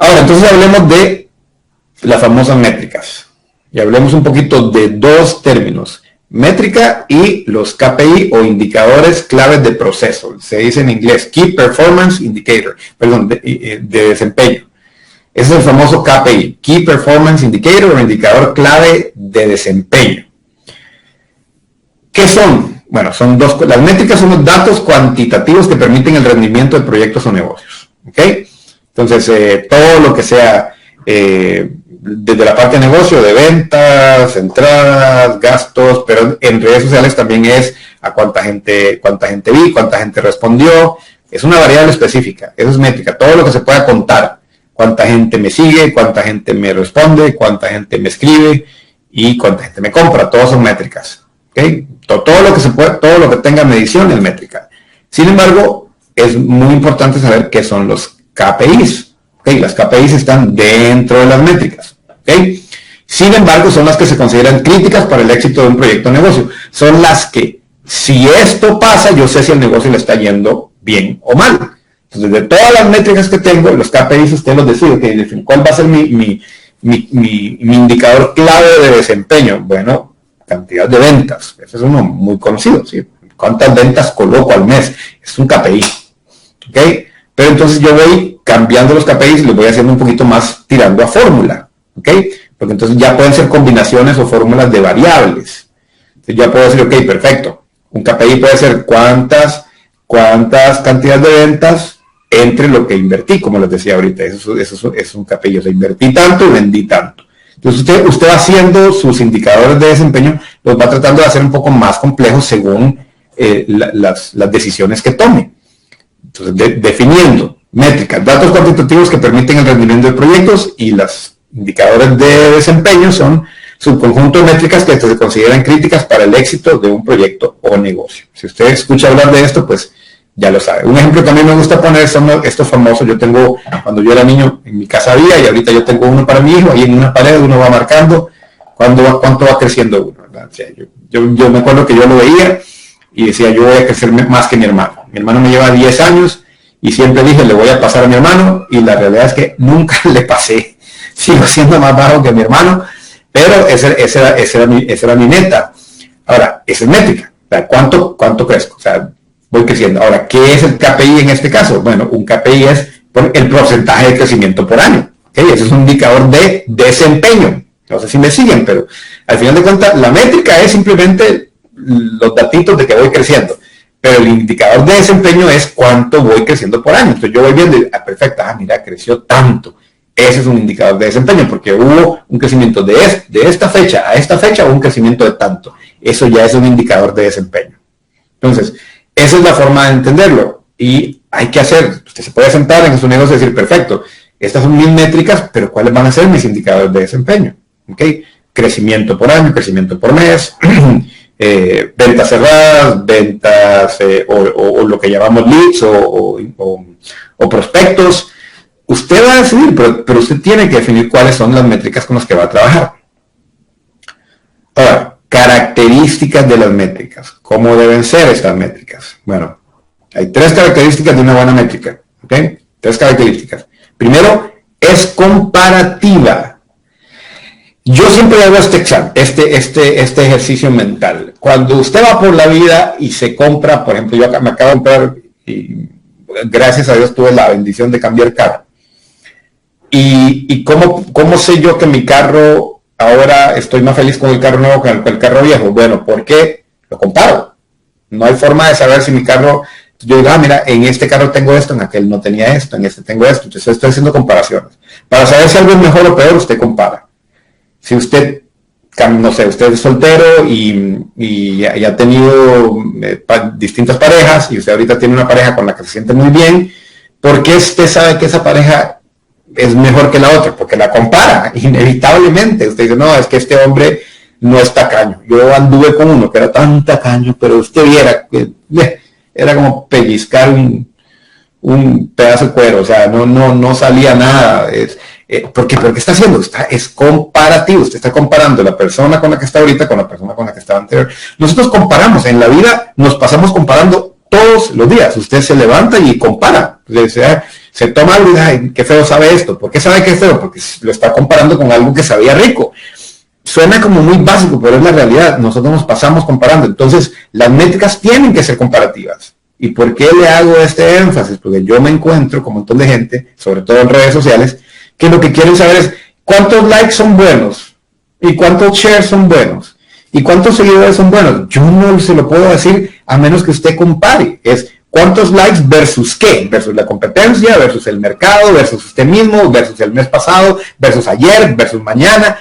Ahora, entonces hablemos de las famosas métricas. Y hablemos un poquito de dos términos. Métrica y los KPI o indicadores claves de proceso. Se dice en inglés Key Performance Indicator, perdón, de desempeño. Ese es el famoso KPI, Key Performance Indicator o indicador clave de desempeño. ¿Qué son? Bueno, son dos. Las métricas son los datos cuantitativos que permiten el rendimiento de proyectos o negocios. ¿Ok? Entonces, todo lo que sea desde la parte de negocio, de ventas, entradas, gastos, pero en redes sociales también es a cuánta gente vi, cuánta gente respondió. Es una variable específica, eso es métrica, todo lo que se pueda contar. Cuánta gente me sigue, cuánta gente me responde, cuánta gente me escribe y cuánta gente me compra, todas son métricas. ¿Okay? Todo lo que se puede, todo lo que tenga medición es métrica. Sin embargo, es muy importante saber qué son los KPIs. ¿Okay? Las KPIs están dentro de las métricas. ¿Okay? Sin embargo, son las que se consideran críticas para el éxito de un proyecto o negocio. Son las que, si esto pasa, yo sé si el negocio le está yendo bien o mal. Entonces, de todas las métricas que tengo, los KPIs usted los decide. ¿Okay? ¿Cuál va a ser mi indicador clave de desempeño? Bueno, cantidad de ventas. Ese es uno muy conocido. ¿Sí? ¿Cuántas ventas coloco al mes? Es un KPI. ¿Okay? Pero entonces yo voy cambiando los KPIs y los voy haciendo un poquito más tirando a fórmula. ¿Ok? Porque entonces ya pueden ser combinaciones o fórmulas de variables. Entonces ya puedo decir, ok, perfecto. Un KPI puede ser cuántas cantidades de ventas entre lo que invertí, como les decía ahorita. Eso es un KPI. O sea, invertí tanto y vendí tanto. Entonces usted va haciendo sus indicadores de desempeño, los va tratando de hacer un poco más complejos según las decisiones que tome. Entonces, definiendo métricas, datos cuantitativos que permiten el rendimiento de proyectos, y los indicadores de desempeño son subconjunto de métricas que se consideran críticas para el éxito de un proyecto o negocio. Si usted escucha hablar de esto, pues ya lo sabe. Un ejemplo que a mí me gusta poner son estos famosos. Yo tengo, cuando yo era niño, en mi casa había, y ahorita yo tengo uno para mi hijo, ahí en una pared uno va marcando cuánto va creciendo uno, ¿verdad? O sea, yo me acuerdo que yo lo veía y decía, yo voy a crecer más que mi hermano. Mi hermano me lleva 10 años y siempre dije, le voy a pasar a mi hermano, y la realidad es que nunca le pasé. Sigo siendo más bajo que mi hermano, pero esa era mi meta. Ahora, esa es métrica. O sea, ¿cuánto crezco? O sea, voy creciendo. Ahora, ¿qué es el KPI en este caso? Bueno, un KPI es el porcentaje de crecimiento por año. ¿Okay? Ese es un indicador de desempeño. No sé si me siguen, pero al final de cuentas, la métrica es simplemente los datitos de que voy creciendo. Pero el indicador de desempeño es cuánto voy creciendo por año. Entonces yo voy viendo, perfecto, mira, creció tanto. Ese es un indicador de desempeño, porque hubo un crecimiento de esta fecha a esta fecha, hubo un crecimiento de tanto. Eso ya es un indicador de desempeño. Entonces, esa es la forma de entenderlo. Y hay que hacer, usted se puede sentar en su negocio y decir, perfecto, estas son mis métricas, pero ¿cuáles van a ser mis indicadores de desempeño? ¿Okay? Crecimiento por año, crecimiento por mes, ventas cerradas, ventas o lo que llamamos leads o prospectos. Usted va a decidir, pero usted tiene que definir cuáles son las métricas con las que va a trabajar. Ahora, características de las métricas. ¿Cómo deben ser estas métricas? Bueno, hay 3 características de una buena métrica. ¿Ok? 3 características. Primero, es comparativa. Yo siempre hago este ejercicio mental. Cuando usted va por la vida y se compra, por ejemplo, yo me acabo de comprar, y gracias a Dios tuve la bendición de cambiar carro. ¿Y cómo sé yo que mi carro, ahora estoy más feliz con el carro nuevo que con el carro viejo? Bueno, porque lo comparo. No hay forma de saber si mi carro, yo digo, mira, en este carro tengo esto, en aquel no tenía esto, en este tengo esto. Entonces estoy haciendo comparaciones. Para saber si algo es mejor o peor, usted compara. Si usted, no sé, usted es soltero y ha tenido distintas parejas, y usted ahorita tiene una pareja con la que se siente muy bien, ¿por qué usted sabe que esa pareja es mejor que la otra? Porque la compara, inevitablemente. Usted dice, no, es que este hombre no es tacaño. Yo anduve con uno que era tan tacaño, pero usted viera que era como pellizcar un pedazo de cuero, o sea, no salía nada. ¿Por qué está haciendo? Es comparativo. Usted está comparando la persona con la que está ahorita con la persona con la que estaba anterior. Nosotros comparamos, en la vida nos pasamos comparando todos los días. Usted se levanta y compara. O sea, se toma algo y dice, ay, qué feo sabe esto. ¿Por qué sabe que es feo? Porque lo está comparando con algo que sabía rico. Suena como muy básico, pero es la realidad. Nosotros nos pasamos comparando. Entonces, las métricas tienen que ser comparativas. ¿Y por qué le hago este énfasis? Porque yo me encuentro con un montón de gente, sobre todo en redes sociales, que lo que quieren saber es cuántos likes son buenos y cuántos shares son buenos y cuántos seguidores son buenos. Yo no se lo puedo decir a menos que usted compare. Es cuántos likes versus qué, versus la competencia, versus el mercado, versus usted mismo, versus el mes pasado, versus ayer, versus mañana.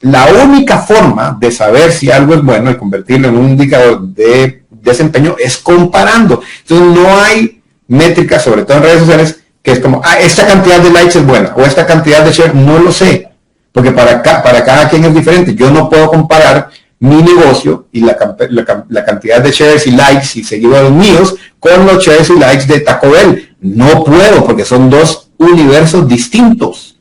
La única forma de saber si algo es bueno y convertirlo en un indicador de desempeño es comparando. Entonces no hay métricas, sobre todo en redes sociales, que es como, esta cantidad de likes es buena, o esta cantidad de shares, no lo sé, porque para cada quien es diferente. Yo no puedo comparar mi negocio y la cantidad de shares y likes y seguidores míos con los shares y likes de Taco Bell. No puedo, porque son dos universos distintos.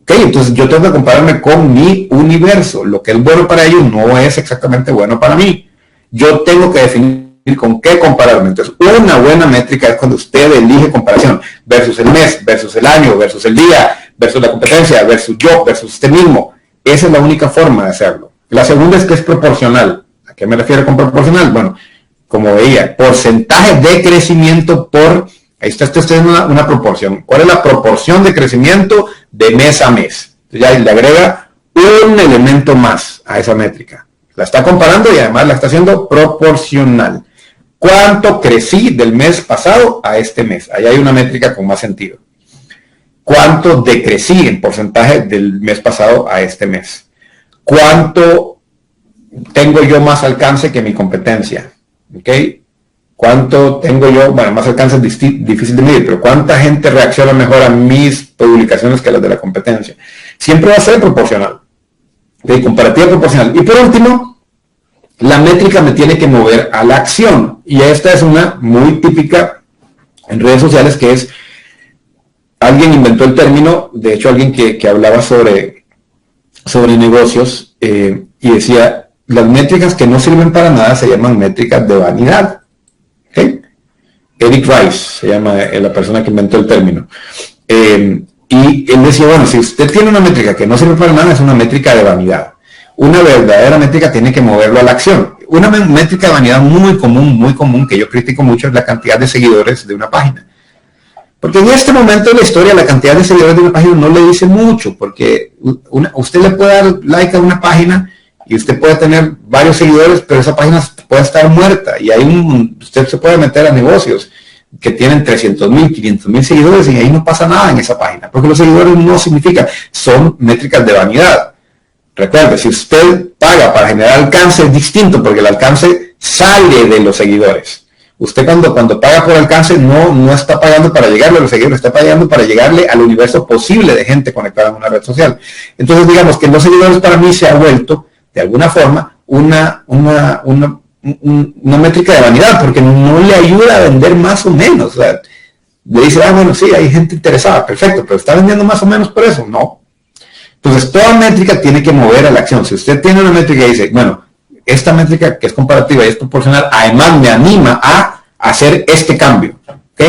¿Okay? Entonces yo tengo que compararme con mi universo. Lo que es bueno para ellos no es exactamente bueno para mí. Yo tengo que definir con qué compararme. Entonces, una buena métrica es cuando usted elige comparación versus el mes, versus el año, versus el día, versus la competencia, versus yo, versus usted mismo. Esa es la única forma de hacerlo. La segunda es que es proporcional. ¿A qué me refiero con proporcional? Bueno, como veía, porcentaje de crecimiento por, ahí está una proporción. ¿Cuál es la proporción de crecimiento de mes a mes? Entonces ya le agrega un elemento más a esa métrica. La está comparando y además la está haciendo proporcional. ¿Cuánto crecí del mes pasado a este mes? Ahí hay una métrica con más sentido. ¿Cuánto decrecí en porcentaje del mes pasado a este mes? ¿Cuánto tengo yo más alcance que mi competencia? ¿Ok? ¿Cuánto tengo yo? Bueno, más alcance es difícil de medir, pero ¿cuánta gente reacciona mejor a mis publicaciones que a las de la competencia? Siempre va a ser proporcional. ¿Ok? Comparativa proporcional. Y por último, la métrica me tiene que mover a la acción. Y esta es una muy típica en redes sociales, que es, alguien inventó el término, de hecho alguien que hablaba sobre negocios, y decía, las métricas que no sirven para nada se llaman métricas de vanidad. ¿Okay? Eric Rice se llama la persona que inventó el término. Y él decía, bueno, si usted tiene una métrica que no sirve para nada, es una métrica de vanidad. Una verdadera métrica tiene que moverlo a la acción. Una métrica de vanidad muy común, que yo critico mucho, es la cantidad de seguidores de una página. Porque en este momento de la historia, la cantidad de seguidores de una página no le dice mucho, porque usted le puede dar like a una página y usted puede tener varios seguidores, pero esa página puede estar muerta. Y usted se puede meter a negocios que tienen 300,000, 500,000 seguidores y ahí no pasa nada en esa página, porque los seguidores no significan, son métricas de vanidad. Recuerde, si usted paga para generar alcance es distinto, porque el alcance sale de los seguidores. Usted cuando paga por alcance no está pagando para llegarle a los seguidores, está pagando para llegarle al universo posible de gente conectada en una red social. Entonces digamos que los seguidores para mí se ha vuelto, de alguna forma, una métrica de vanidad, porque no le ayuda a vender más o menos. O sea, le dice, bueno, sí, hay gente interesada, perfecto, pero ¿está vendiendo más o menos por eso? No. Entonces, toda métrica tiene que mover a la acción. Si usted tiene una métrica y dice, bueno, esta métrica que es comparativa y es proporcional, además me anima a hacer este cambio, ¿ok?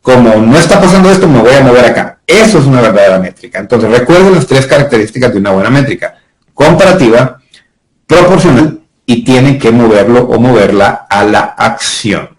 Como no está pasando esto, me voy a mover acá. Eso es una verdadera métrica. Entonces, recuerden las tres características de una buena métrica: comparativa, proporcional, y tiene que moverlo o moverla a la acción.